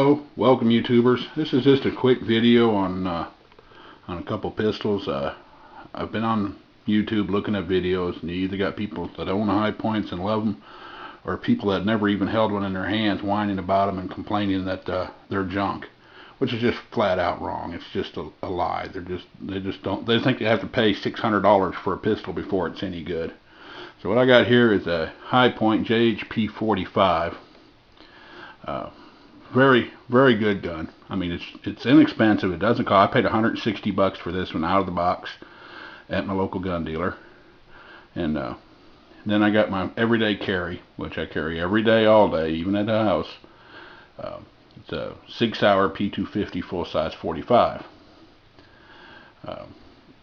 Hello, welcome YouTubers. This is just a quick video on a couple pistols. I've been on YouTube looking at videos, and you either got people that own the high points and love them, or people that never even held one in their hands whining about them and complaining that they're junk, which is just flat out wrong. It's just a lie. They think they have to pay $600 for a pistol before it's any good. So what I got here is a High Point JHP 45. Very good gun. I mean, it's inexpensive. It doesn't cost. I paid $160 for this one out of the box at my local gun dealer. And then I got my everyday carry, which I carry every day, all day, even at the house. It's a Sig Sauer P250 full size 45.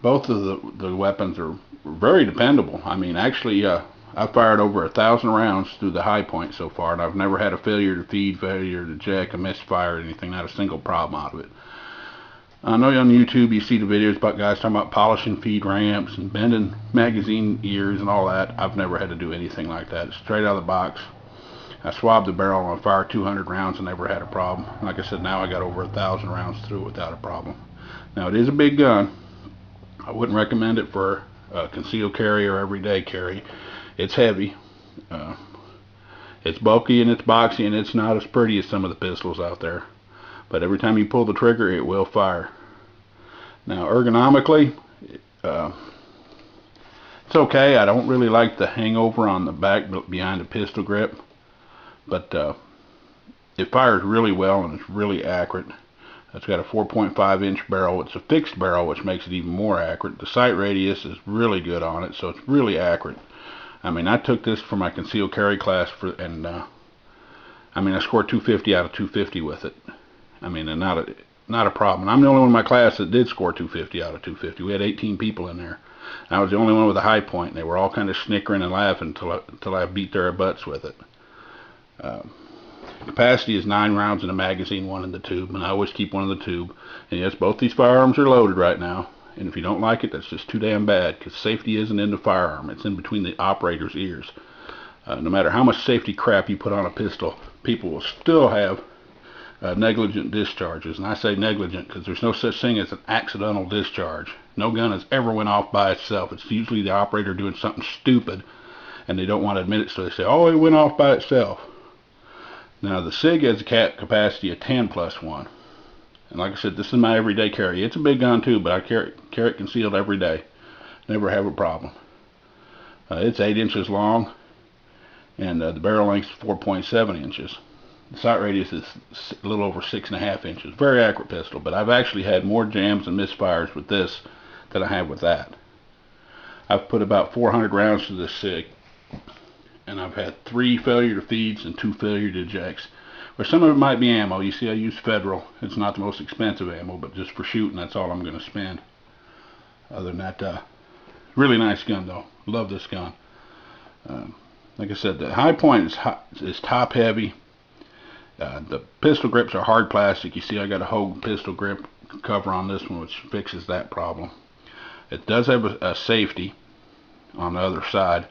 Both of the weapons are very dependable. I mean, actually, I've fired over 1,000 rounds through the High Point so far, and I've never had a failure to feed, failure to jack, a misfire, or anything. Not a single problem out of it. I know on YouTube you see the videos about guys talking about polishing feed ramps and bending magazine ears and all that. I've never had to do anything like that. It's straight out of the box. I swabbed the barrel and I fired 200 rounds and never had a problem. Like I said, now I got over 1,000 rounds through it without a problem. Now, it is a big gun. I wouldn't recommend it for concealed carry or everyday carry. It's heavy, it's bulky, and it's boxy, and it's not as pretty as some of the pistols out there. But every time you pull the trigger, it will fire. Now, ergonomically, it's okay. I don't really like the hangover on the back behind the pistol grip, but it fires really well and it's really accurate. It's got a 4.5-inch barrel. It's a fixed barrel, which makes it even more accurate. The sight radius is really good on it, so it's really accurate. I mean, I took this for my concealed carry class, I mean, I scored 250 out of 250 with it. I mean, and not a problem. And I'm the only one in my class that did score 250 out of 250. We had 18 people in there. I was the only one with a High Point, and they were all kind of snickering and laughing until I beat their butts with it. Capacity is 9 rounds in the magazine, 1 in the tube, and I always keep 1 in the tube. And yes, both these firearms are loaded right now. And if you don't like it, that's just too damn bad, because safety isn't in the firearm. It's in between the operator's ears. No matter how much safety crap you put on a pistol, people will still have negligent discharges. And I say negligent because there's no such thing as an accidental discharge. No gun has ever went off by itself. It's usually the operator doing something stupid, and they don't want to admit it, so they say, oh, it went off by itself. Now, the Sig has a capacity of 10 plus 1. And like I said, this is my everyday carry. It's a big gun too, but I carry it concealed every day. Never have a problem. It's 8 inches long, and the barrel length is 4.7 inches. The sight radius is a little over 6.5 inches. Very accurate pistol, but I've actually had more jams and misfires with this than I have with that. I've put about 400 rounds to this Sig, and I've had 3 failure to feeds and 2 failure to ejects. Or some of it might be ammo. You see, I use Federal. It's not the most expensive ammo, but just for shooting, that's all I'm going to spend. Other than that, really nice gun, though. Love this gun. Like I said, the High Point is top heavy. The pistol grips are hard plastic. You see, I got a Hogue pistol grip cover on this one, which fixes that problem. It does have a safety on the other side,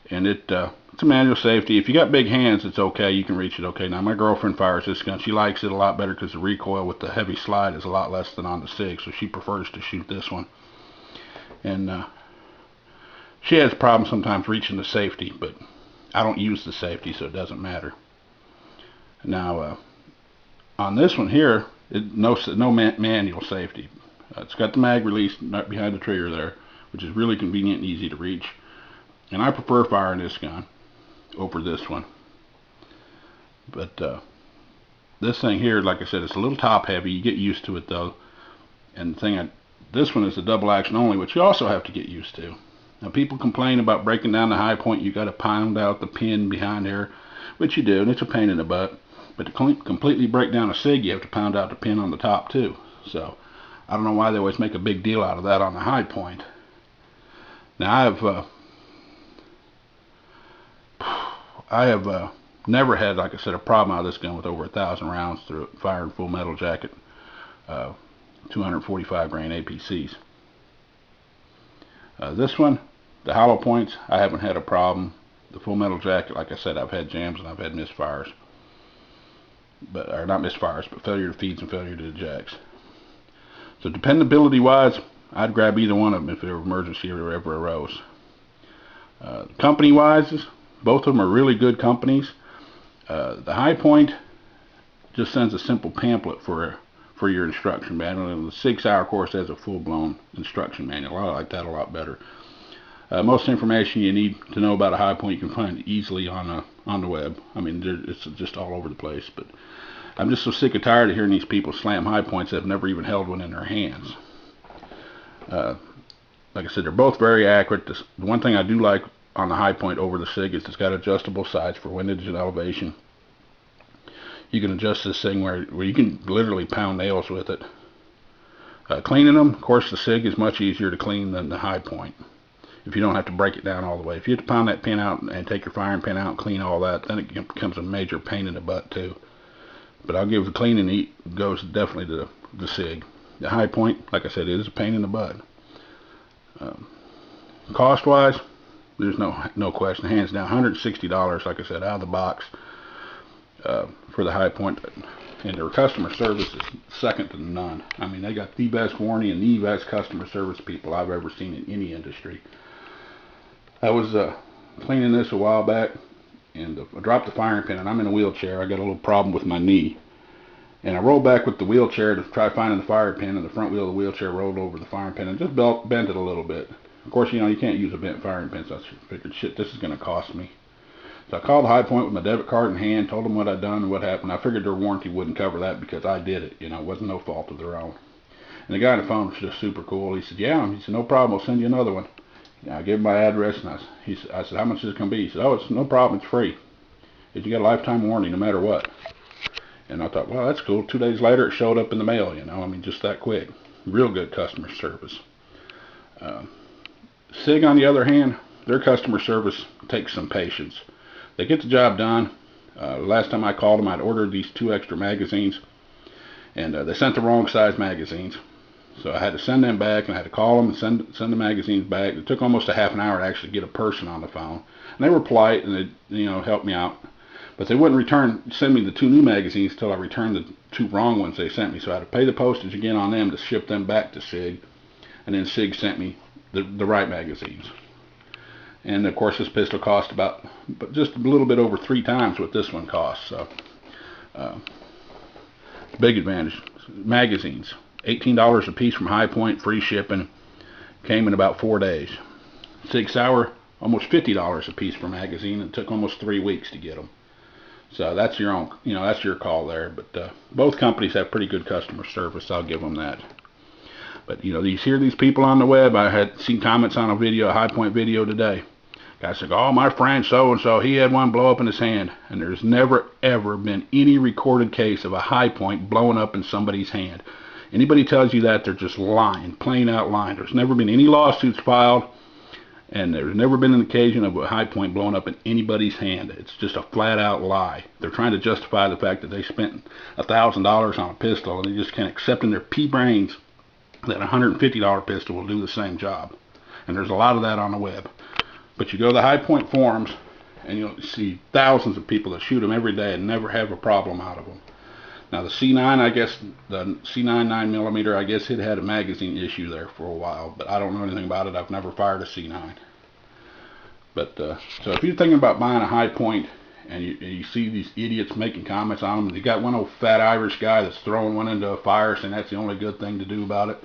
and it's a manual safety. If you got big hands, it's okay. You can reach it okay. Now, my girlfriend fires this gun. She likes it a lot better because the recoil with the heavy slide is a lot less than on the Sig, so she prefers to shoot this one. And she has problems sometimes reaching the safety, but I don't use the safety, so it doesn't matter. Now, on this one here, no manual safety. It's got the mag release right behind the trigger there, which is really convenient and easy to reach. And I prefer firing this gun over this one. But this thing here, like I said, it's a little top heavy. You get used to it though. And this one is a double action only, which you also have to get used to. Now, people complain about breaking down the High Point. You got to pound out the pin behind there, which you do, and it's a pain in the butt. But to completely break down a Sig, you have to pound out the pin on the top too. So I don't know why they always make a big deal out of that on the High Point. Now, I have never had, like I said, a problem out of this gun with over 1,000 rounds through it, fired full metal jacket, 245 grain APCs. This one, the hollow points, I haven't had a problem. The full metal jacket, like I said, I've had jams and I've had misfires. or not misfires, but failure to feeds and failure to ejects. So dependability wise, I'd grab either one of them if there were emergency or ever arose. Company wise, both of them are really good companies. The High Point just sends a simple pamphlet for your instruction manual, and the 6-hour course has a full-blown instruction manual. I like that a lot better. Most information you need to know about a High Point you can find easily on the web. I mean, it's just all over the place. But I'm just so sick and tired of hearing these people slam High Points that have never even held one in their hands. Like I said, they're both very accurate. The one thing I do like on the High Point over the SIG is it's got adjustable sights for windage and elevation. You can adjust this thing where you can literally pound nails with it. Cleaning them, of course, the SIG is much easier to clean than the High Point. If you don't have to break it down all the way. If you have to pound that pin out and take your firing pin out and clean all that, then it becomes a major pain in the butt too. But I'll give the cleaning goes definitely to the SIG. The High Point, like I said, is a pain in the butt. Cost wise, there's no question, hands down, $160, like I said, out of the box for the High Point. And their customer service is second to none. I mean, they got the best warranty and the best customer service people I've ever seen in any industry. I was cleaning this a while back, and I dropped the firing pin, and I'm in a wheelchair. I got a little problem with my knee. And I rolled back with the wheelchair to try finding the firing pin, and the front wheel of the wheelchair rolled over the firing pin and just bent it a little bit. Of course, you can't use a bent firing pin, so I figured, shit, this is going to cost me. So I called High Point with my debit card in hand, told them what I'd done and what happened. I figured their warranty wouldn't cover that because I did it. It wasn't no fault of their own. And the guy on the phone was just super cool. He said, yeah. He said, no problem. I'll send you another one. I gave him my address, and I said, how much is it going to be? He said, oh, it's no problem. It's free. He said, you got a lifetime warranty no matter what. And I thought, well, that's cool. 2 days later, it showed up in the mail, I mean, just that quick. Real good customer service. SIG, on the other hand, their customer service takes some patience. They get the job done. Last time I called them, I'd ordered these 2 extra magazines, and they sent the wrong size magazines. So I had to send them back, and I had to call them and send the magazines back. It took almost a half an hour to actually get a person on the phone. And they were polite, and they helped me out. But they wouldn't send me the 2 new magazines until I returned the 2 wrong ones they sent me. So I had to pay the postage again on them to ship them back to SIG. And then SIG sent me the right magazines. And of course, this pistol cost just a little bit over 3 times what this one costs. So, big advantage. Magazines, $18 a piece from High Point, free shipping. Came in about 4 days. 6-hour, almost $50 a piece per magazine. It took almost 3 weeks to get them. So that's your own, that's your call there. But both companies have pretty good customer service. I'll give them that. But you hear these people on the web. I had seen comments on a High Point video today. Guy said, oh, my friend so-and-so, he had one blow up in his hand. And there's never, ever been any recorded case of a High Point blowing up in somebody's hand. Anybody tells you that, they're just lying, plain out lying. There's never been any lawsuits filed, and there's never been an occasion of a High Point blowing up in anybody's hand. It's just a flat out lie. They're trying to justify the fact that they spent $1,000 on a pistol, and they just can't accept in their pea brains that a $150 pistol will do the same job. And there's a lot of that on the web. But you go to the High Point forums, and you'll see thousands of people that shoot them every day and never have a problem out of them. Now the C9, I guess, the C9 9mm, I guess it had a magazine issue there for a while, but I don't know anything about it. I've never fired a C9. But so if you're thinking about buying a High Point, and you see these idiots making comments on them, and you got one old fat Irish guy that's throwing one into a fire saying that's the only good thing to do about it,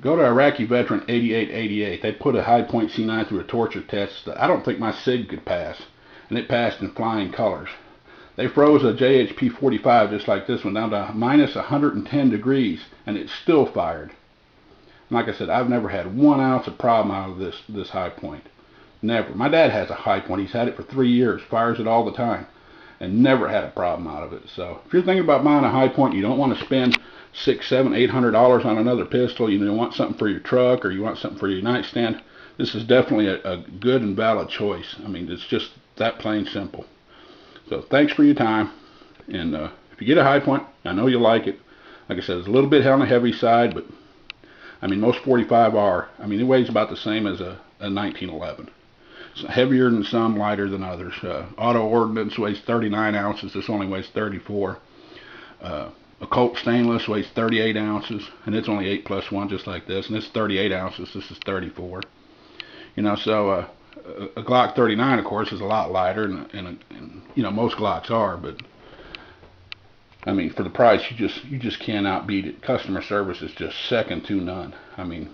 go to Iraqi veteran 8888. They put a High Point C9 through a torture test that I don't think my SIG could pass, and it passed in flying colors. They froze a JHP 45 just like this one down to minus 110 degrees, and it still fired. And like I said, I've never had 1 ounce of problem out of this High Point. Never. My dad has a High Point. He's had it for 3 years, fires it all the time, and never had a problem out of it. So if you're thinking about buying a High Point, you don't want to spend $600, $700, $800 on another pistol. You want something for your truck, or you want something for your nightstand. This is definitely a good and valid choice. I mean, it's just that plain simple. So thanks for your time, and if you get a High Point, I know you'll like it. Like I said, it's a little bit on the heavy side, but I mean most 45 are. I mean, it weighs about the same as a 1911. heavier than some, lighter than others. Auto Ordnance weighs 39 ounces. This only weighs 34. A Colt Stainless weighs 38 ounces, and it's only 8+1, just like this. And it's 38 ounces. This is 34. You know, so a Glock 39, of course, is a lot lighter, and you know, most Glocks are, but I mean, for the price, you just cannot beat it. Customer service is just second to none. I mean,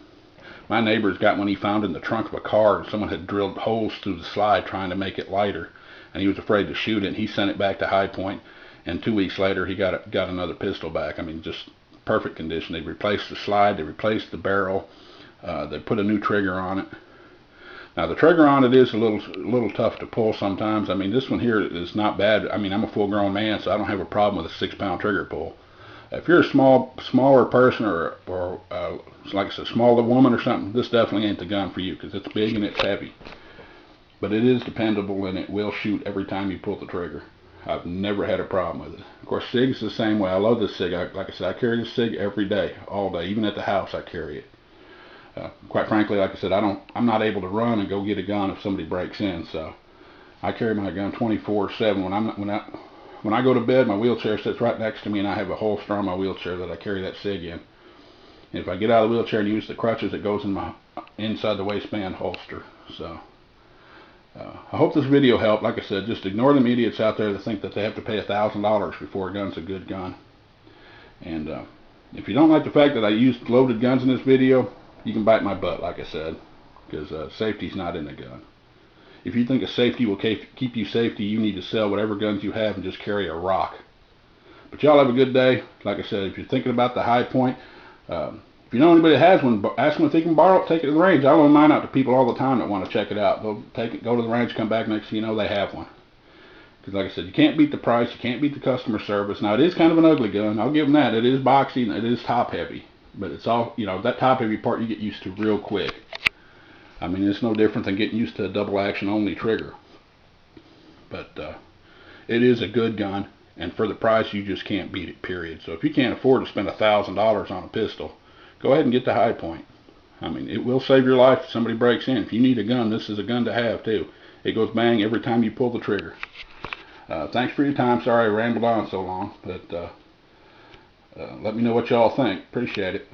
my neighbor's got one he found in the trunk of a car, and someone had drilled holes through the slide trying to make it lighter, and he was afraid to shoot it, and he sent it back to High Point, and 2 weeks later he got another pistol back. I mean, just perfect condition. They replaced the slide, they replaced the barrel, they put a new trigger on it. Now the trigger on it is a little tough to pull sometimes. I mean, this one here is not bad. I mean, I'm a full-grown man, so I don't have a problem with a 6-pound trigger pull. If you're a smaller person, or like I said, smaller woman or something, this definitely ain't the gun for you, because it's big and it's heavy. But it is dependable, and it will shoot every time you pull the trigger. I've never had a problem with it. Of course, SIG's the same way. I love this SIG. Like I said, I carry this SIG every day, all day. Even at the house, I carry it. Quite frankly, like I said, I'm not able to run and go get a gun if somebody breaks in, so I carry my gun 24/7. When I go to bed, my wheelchair sits right next to me, and I have a holster on my wheelchair that I carry that SIG in. And if I get out of the wheelchair and use the crutches, it goes in my inside the waistband holster. So I hope this video helped. Like I said, just ignore them idiots out there that think that they have to pay $1,000 before a gun's a good gun. And if you don't like the fact that I used loaded guns in this video, you can bite my butt, like I said, because safety's not in the gun. If you think a safety will keep you safety, you need to sell whatever guns you have and just carry a rock. But y'all have a good day. Like I said, if you're thinking about the High Point, if you know anybody that has one, ask them if they can borrow it, take it to the range. I loan mine out to people all the time that want to check it out. They'll take it, go to the range, come back, next thing you know, they have one. Because like I said, you can't beat the price, you can't beat the customer service. Now, it is kind of an ugly gun. I'll give them that. It is boxy, and it is top heavy. But it's all, you know, that top heavy part you get used to real quick. I mean, it's no different than getting used to a double action only trigger. But it is a good gun, and for the price, you just can't beat it, period. So if you can't afford to spend $1,000 on a pistol, go ahead and get the High Point. I mean, it will save your life if somebody breaks in. If you need a gun, this is a gun to have, too. It goes bang every time you pull the trigger. Thanks for your time. Sorry I rambled on so long, but let me know what y'all think. Appreciate it.